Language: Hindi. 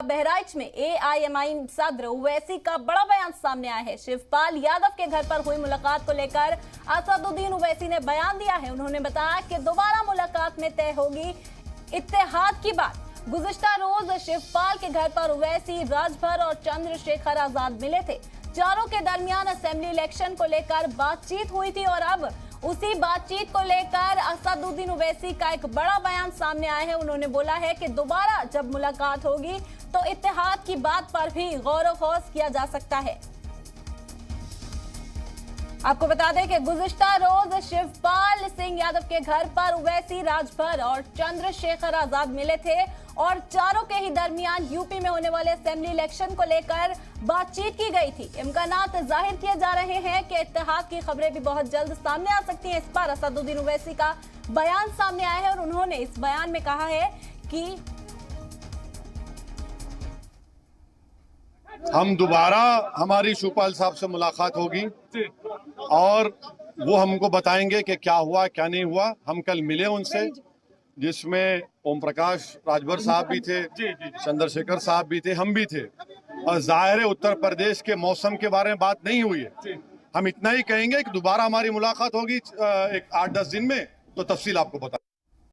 बहराइच में एआईएमआईएम सदर ओवैसी का बड़ा बयान सामने आया है। शिवपाल यादव के घर पर हुई मुलाकात को लेकर असदुद्दीन ओवैसी ने बयान दिया है। उन्होंने बताया कि दोबारा मुलाकात में तय होगी इत्तेहाद की बात। गुज़िश्ता रोज शिवपाल के घर पर ओवैसी, राजभर और चंद्रशेखर आजाद मिले थे। चारों के दरमियान असेंबली इलेक्शन को लेकर बातचीत हुई थी और अब उसी बातचीत को लेकर असदुद्दीन ओवैसी का एक बड़ा बयान सामने आया है। उन्होंने बोला है कि दोबारा जब मुलाकात होगी तो इत्तेहाद की बात पर भी गौर ख़ौस किया जा सकता है। आपको बता दें कि गुज़िश्ता रोज शिवपाल सिंह यादव के घर पर ओवैसी, राजभर और चंद्रशेखर आजाद मिले थे और चारों के ही दरमियान यूपी में होने वाले असेंबली इलेक्शन को लेकर बातचीत की गई थी। इम्कानात जाहिर किए जा रहे हैं कि इत्तेहाद की खबरें भी बहुत जल्द सामने आ सकती हैं। इस पर असदुद्दीन ओवैसी का बयान सामने आया है और उन्होंने इस बयान में कहा है कि हम दोबारा हमारी शिवपाल साहब से मुलाकात होगी और वो हमको बताएंगे कि क्या हुआ क्या नहीं हुआ। हम कल मिले उनसे, जिसमें ओम प्रकाश राजभर साहब भी थे, चंद्रशेखर साहब भी थे, हम भी थे। और जाहिर है उत्तर प्रदेश के मौसम के बारे में बात नहीं हुई है। हम इतना ही कहेंगे कि दोबारा हमारी मुलाकात होगी एक 8-10 दिन में, तो तफसील आपको बता